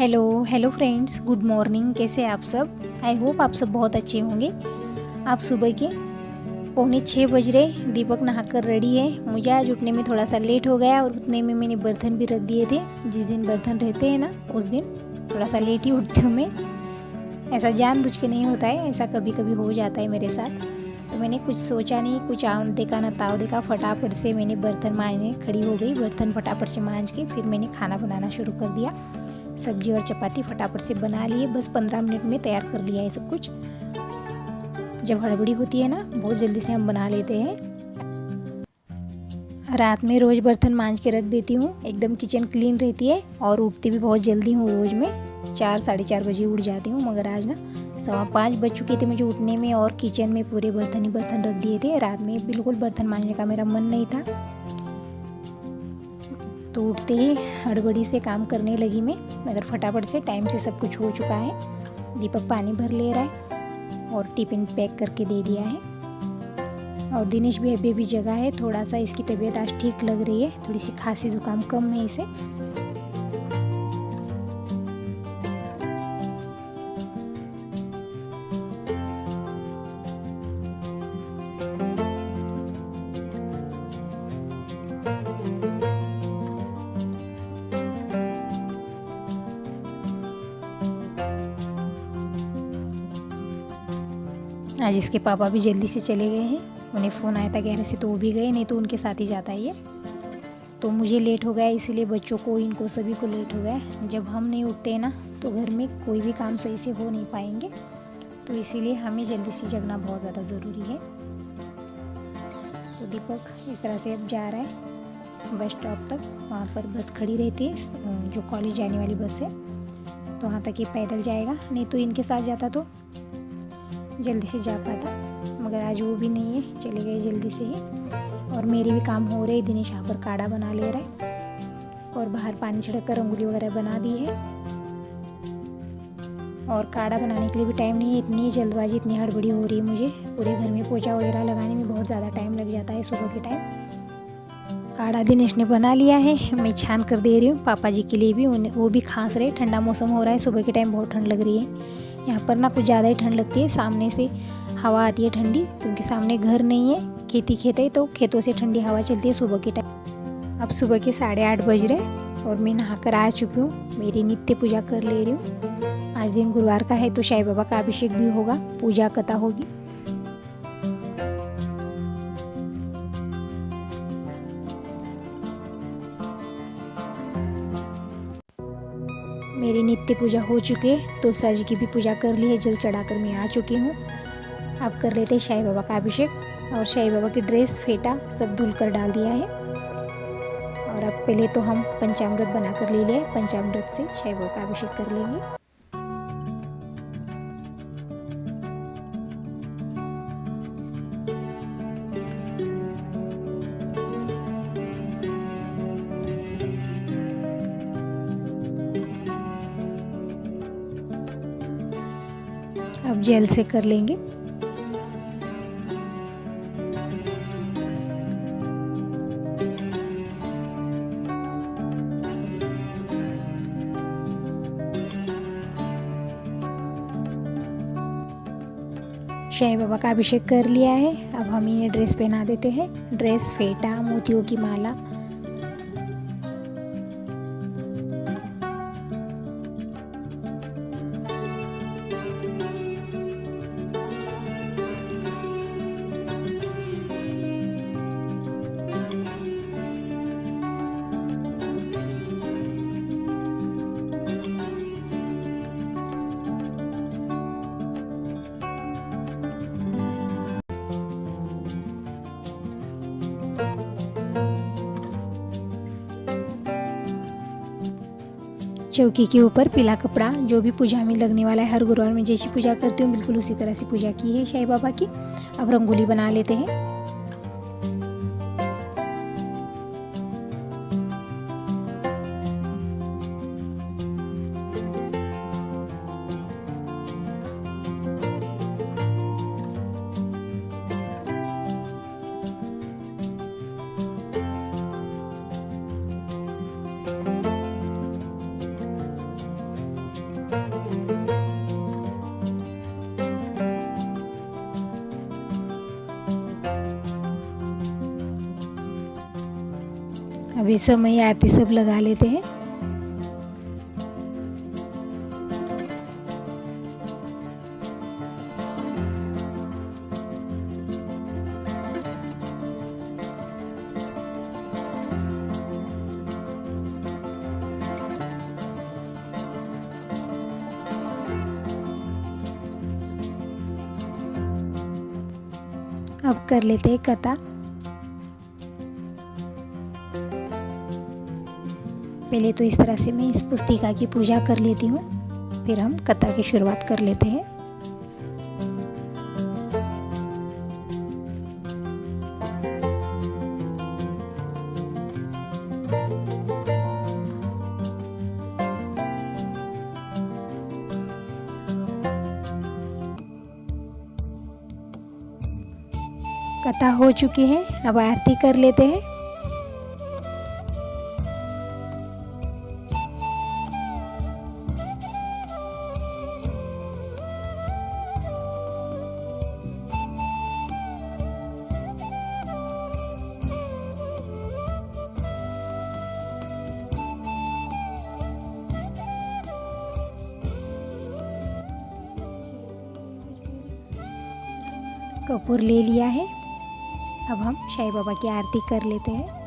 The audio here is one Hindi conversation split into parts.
Hello hello friends, good morning. कैसे हैं आप सब? आई होप आप सब बहुत अच्छे होंगे। आप सुबह के 5:45 बज रहे। दीपक नहाकर रेडी है। मुझे आज उठने में थोड़ा सा लेट हो गया और उतने में मैंने बर्तन भी रख दिए थे। जिस दिन बर्तन रहते हैं ना, उस दिन थोड़ा सा लेट ही उठती हूँ मैं। ऐसा जानबूझ के नहीं होता है, ऐसा कभी कभी हो जाता है मेरे साथ। तो मैंने कुछ सोचा नहीं, कुछ आव देखा ना ताव देखा, फटाफट से मैंने बर्तन मांजने खड़ी हो गई। बर्तन फटाफट से मांज के फिर मैंने खाना बनाना शुरू कर दिया। सब्जी और चपाती फटाफट से बना लिए, बस 15 मिनट में तैयार कर लिया है सब कुछ। जब हड़बड़ी होती है ना, बहुत जल्दी से हम बना लेते हैं। रात में रोज़ बर्तन मांज के रख देती हूँ, एकदम किचन क्लीन रहती है। और उठती भी बहुत जल्दी हूँ, रोज़ में 4 साढ़े 4 बजे उठ जाती हूँ। मगर आज ना 4:15 बज चुके थे मुझे उठने में, और किचन में पूरे बर्तन ही बर्तन रख दिए थे। रात में बिल्कुल बर्तन मांजने का मेरा मन नहीं था, तो उठते ही हड़बड़ी से काम करने लगी मैं। मगर फटाफट से टाइम से सब कुछ हो चुका है। दीपक पानी भर ले रहा है और टिफ़िन पैक करके दे दिया है। और दिनेश भी अभी भी जगह है। थोड़ा सा इसकी तबीयत आज ठीक लग रही है, थोड़ी सी खांसी जुकाम कम है इसे। आज इसके पापा भी जल्दी से चले गए हैं। उन्हें फ़ोन आया था गहरे से, तो वो भी गए, नहीं तो उनके साथ ही जाता है ये। तो मुझे लेट हो गया, इसीलिए बच्चों को, इनको सभी को लेट हो गया। जब हम नहीं उठते ना, तो घर में कोई भी काम सही से हो नहीं पाएंगे। तो इसीलिए हमें जल्दी से जगना बहुत ज़्यादा ज़रूरी है। तो दीपक इस तरह से अब जा रहा है बस स्टॉप तक। वहाँ पर बस खड़ी रहती है, जो कॉलेज जाने वाली बस है, तो वहाँ तक ये पैदल जाएगा। नहीं तो इनके साथ जाता तो जल्दी से जा पाता, मगर आज वो भी नहीं है, चले गए जल्दी से ही। और मेरे भी काम हो रहे। दिनेश यहाँ पर काढ़ा बना ले रहा है और बाहर पानी छिड़क कर रंगोली वगैरह बना दी है। और काढ़ा बनाने के लिए भी टाइम नहीं है, इतनी जल्दबाजी, इतनी हड़बड़ी हो रही है मुझे। पूरे घर में पोछा वगैरह लगाने में बहुत ज़्यादा टाइम लग जाता है सुबह के टाइम। काढ़ा दिनेश ने बना लिया है, मैं छान कर दे रही हूँ पापा जी के लिए भी। वो भी खांस रहे। ठंडा मौसम हो रहा है, सुबह के टाइम बहुत ठंड लग रही है। यहाँ पर ना कुछ ज़्यादा ही ठंड लगती है। सामने से हवा आती है ठंडी, क्योंकि सामने घर नहीं है, खेत है, तो खेतों से ठंडी हवा चलती है सुबह के टाइम। अब सुबह के 8:30 बज रहे और मैं नहाकर आ चुकी हूँ। मेरी नित्य पूजा कर ले रही हूँ। आज दिन गुरुवार का है, तो साईं बाबा का अभिषेक भी होगा, पूजा कथा होगी। मेरी नित्य पूजा हो चुकी है। तुलसा जी की भी पूजा कर ली है, जल चढ़ाकर मैं आ चुकी हूँ। अब कर लेते हैं साईं बाबा का अभिषेक। और साईं बाबा की ड्रेस, फेटा सब धुल कर डाल दिया है। और अब पहले तो हम पंचामृत बना कर ले लिया। पंचामृत से साईं बाबा का अभिषेक कर लेंगे। अब जेल से कर लेंगे। साईं बाबा का अभिषेक कर लिया है। अब हम इन्हें ड्रेस पहना देते हैं। ड्रेस, फेटा, मोतियों की माला। चौकी के ऊपर पीला कपड़ा, जो भी पूजा में लगने वाला है, हर गुरुवार में जैसी पूजा करती हूँ बिल्कुल उसी तरह से पूजा की है साईं बाबा की। अब रंगोली बना लेते हैं। अभी समय आरती सब लगा लेते हैं। अब कर लेते हैं कथा। पहले तो इस तरह से मैं इस पुस्तिका की पूजा कर लेती हूँ, फिर हम कथा की शुरुआत कर लेते हैं। कथा हो चुकी है, अब आरती कर लेते हैं। कपूर ले लिया है, अब हम साईं बाबा की आरती कर लेते हैं।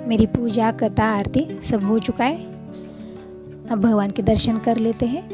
मेरी पूजा कथा आरती सब हो चुका है, अब भगवान के दर्शन कर लेते हैं।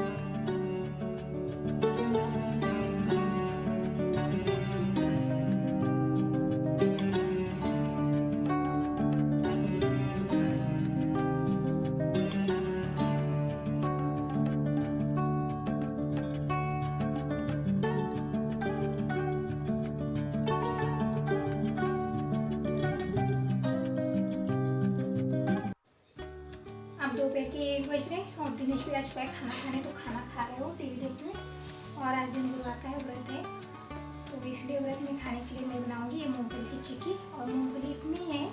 दोपहर के 1 बज रहे हैं और दिनेश भी आ चुका है खाना खाने, तो खाना खा रहे हो, टीवी देखते हैं। और आज दिन गुरुवार का है, व्रत है, तो इसलिए व्रत में खाने के लिए मैं बनाऊंगी ये मूंगफली की चिक्की। और मूंगफली इतनी है,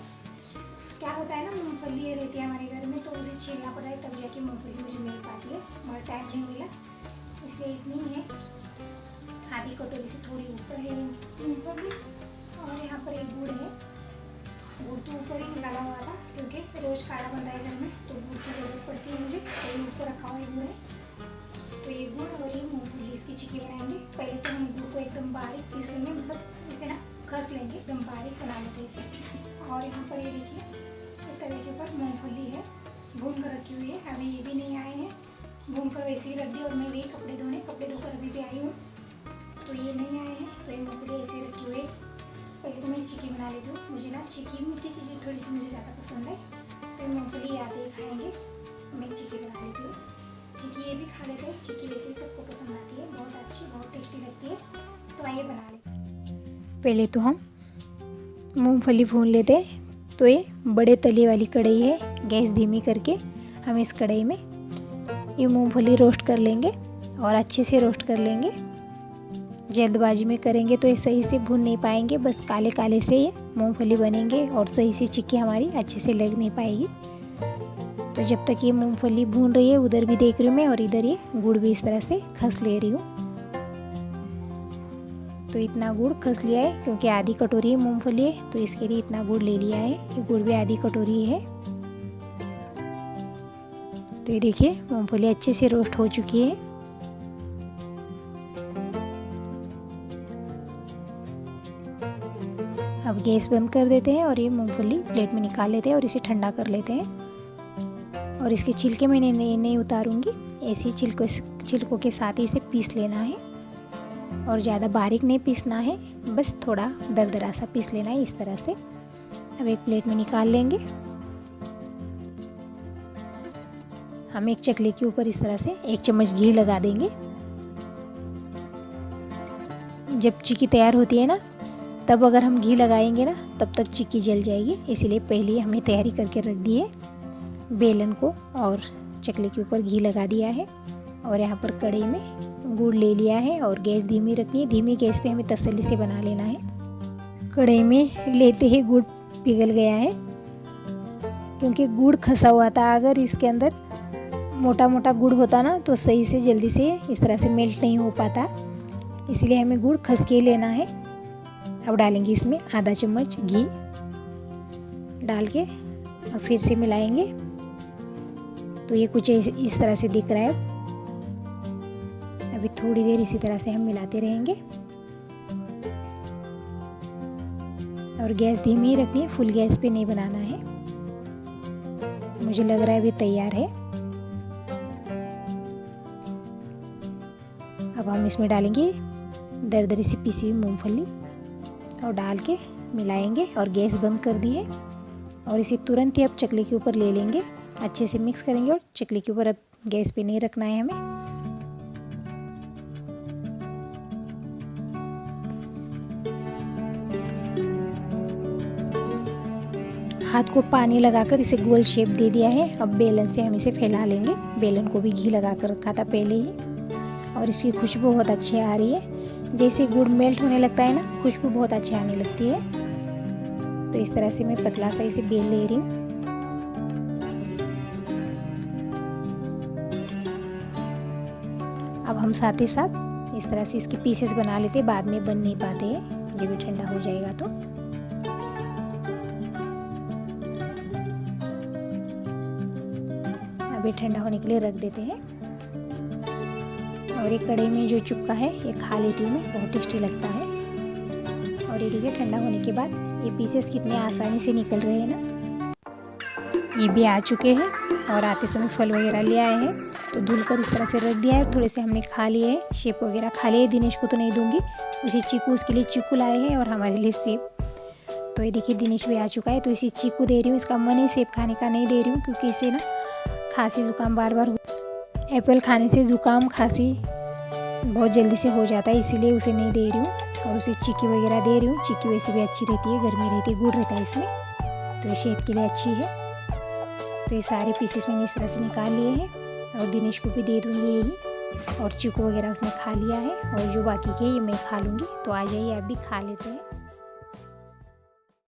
क्या होता है ना, मूंगफली ये रहती है हमारे घर में, तो उसे छीलना पड़ता है तब जाके मूंगफली मुझे मिल पाती है, मगर टाइम नहीं मिला, इसलिए इतनी है। आधी कटोरी से थोड़ी ऊपर है मूंगफली। और यहाँ पर एक गुड़ है, गुड़ तो ऊपर ही निकाला हुआ था क्योंकि रोज़ काढ़ा बन रहा है घर में, तो गुड़ की ज़रूरत पड़ती है मुझे, तो ऊपर रखा हुआ गुड़ है। तो ये गुड़ और ये मूंगफली इसकी चिक्की बनाएंगे। पहले तो हम गुड़ को एकदम बारीक पीस लेंगे, मतलब इसे ना घस लेंगे, एकदम बारीक बना लेते हैं इसे। और यहाँ पर ये देखिए तवे के ऊपर मूँगफली है, भून कर रखी हुई है, अभी ये भी नहीं आए हैं, भून कर वैसे ही रख दी। और मैं भी कपड़े धोकर अभी भी आई हूँ, तो ये नहीं आए हैं, तो ये मूँगफली ऐसे रखी हुई है। पहले तो मैं चिक्की बना लेती हूँ, मुझे ना चिक्की मीठी चीज़ें थोड़ी सी मुझे ज़्यादा पसंद है, तो मूंगफली आते ही खाएंगे, मैं चिक्की बना लेती हूँ। चिक्की ये भी खा लेते हैं, चिक्की वैसे ही सबको पसंद आती है, बहुत अच्छी, बहुत टेस्टी लगती है, तो आइए बना लेते। पहले तो हम मूंगफली भून लेते हैं। तो ये बड़े तले वाली कढ़ाई है, गैस धीमी करके हम इस कढ़ाई में ये मूंगफली रोस्ट कर लेंगे और अच्छे से रोस्ट कर लेंगे। जल्दबाजी में करेंगे तो ये सही से भून नहीं पाएंगे, बस काले काले से ये मूंगफली बनेंगे और सही से चिक्की हमारी अच्छे से लग नहीं पाएगी। तो जब तक ये मूंगफली भून रही है, उधर भी देख रही हूँ मैं, और इधर ये गुड़ भी इस तरह से खस ले रही हूँ। तो इतना गुड़ खस लिया है क्योंकि आधी कटोरी मूंगफली है, तो इसके लिए इतना गुड़ ले लिया है। ये गुड़ भी आधी कटोरी है। तो ये देखिए मूंगफली अच्छे से रोस्ट हो चुकी है। अब गैस बंद कर देते हैं और ये मूंगफली प्लेट में निकाल लेते हैं और इसे ठंडा कर लेते हैं। और इसके छिलके मैंने नहीं उतारूंगी, ऐसे ही छिलकों के साथ ही इसे पीस लेना है। और ज़्यादा बारीक नहीं पीसना है, बस थोड़ा दरदरा सा पीस लेना है इस तरह से। अब एक प्लेट में निकाल लेंगे। हम एक चकले के ऊपर इस तरह से 1 चम्मच घी लगा देंगे। जब चिक्की तैयार होती है ना, तब अगर हम घी लगाएंगे ना, तब तक चिक्की जल जाएगी, इसीलिए पहले हमें तैयारी करके रख दी है। बेलन को और चकले के ऊपर घी लगा दिया है और यहाँ पर कढ़ाई में गुड़ ले लिया है और गैस धीमी रखनी है। धीमी गैस पे हमें तसल्ली से बना लेना है। कढ़ाई में लेते ही गुड़ पिघल गया है, क्योंकि गुड़ खसा हुआ था। अगर इसके अंदर मोटा मोटा गुड़ होता ना, तो सही से जल्दी से इस तरह से मेल्ट नहीं हो पाता, इसलिए हमें गुड़ खस के लेना है। अब डालेंगे इसमें आधा चम्मच घी डाल के और फिर से मिलाएंगे। तो ये कुछ इस तरह से दिख रहा है। अभी थोड़ी देर इसी तरह से हम मिलाते रहेंगे और गैस धीमी ही रखनी है, फुल गैस पे नहीं बनाना है। मुझे लग रहा है अभी तैयार है। अब हम इसमें डालेंगे दरदरी सी पिसी हुई मूंगफली और डाल के मिलाएंगे और गैस बंद कर दी है। और इसे तुरंत ही अब चकले के ऊपर ले लेंगे, अच्छे से मिक्स करेंगे और चकले के ऊपर अब गैस पे नहीं रखना है हमें। हाथ को पानी लगाकर इसे गोल शेप दे दिया है। अब बेलन से हम इसे फैला लेंगे। बेलन को भी घी लगा कर रखा था पहले ही और इसकी खुशबू बहुत अच्छी आ रही है। जैसे गुड़ मेल्ट होने लगता है ना, खुशबू बहुत अच्छी आने लगती है। तो इस तरह से मैं पतला सा इसे बेल ले रही हूँ। अब हम साथ ही साथ इस तरह से इसके पीसेस बना लेते हैं, बाद में बन नहीं पाते हैं जब भी ठंडा हो जाएगा तो। अभी ठंडा होने के लिए रख देते हैं। और एक कढ़ाई में जो चुपका है ये खा लेती हूँ मैं, बहुत टेस्टी लगता है। और ये देखिए ठंडा होने के बाद ये पीसेस कितने आसानी से निकल रहे हैं ना। ये भी आ चुके हैं और आते समय फल वगैरह ले आए हैं, तो धुलकर इस तरह से रख दिया है। थोड़े से हमने खा लिए हैं, शेप वगैरह खा लिए। दिनेश को तो नहीं दूंगी, उसे चीकू, उसके लिए चीकू लाए हैं और हमारे लिए सेब। तो ये देखिए दिनेश भी आ चुका है, तो इसे चीकू दे रही हूँ। इसका मन है सेब खाने का, नहीं दे रही हूँ क्योंकि इसे ना खांसी जुकाम बार बार हो। एप्पल खाने से जुकाम खांसी बहुत जल्दी से हो जाता है, इसीलिए उसे नहीं दे रही हूँ। और उसे चिक्की वगैरह दे रही हूँ। चिक्की वैसे भी अच्छी रहती है, गर्मी रहती है, गुड़ रहता है इसमें, तो ये सेहत के लिए अच्छी है। तो ये सारे पीसेस मैंने इस तरह से निकाल लिए हैं और दिनेश को भी दे दूँगी यही। और चिक्कू वगैरह उसने खा लिया है और जो बाकी के ये मैं खा लूँगी। तो आ जाइए आप भी खा लेते हैं।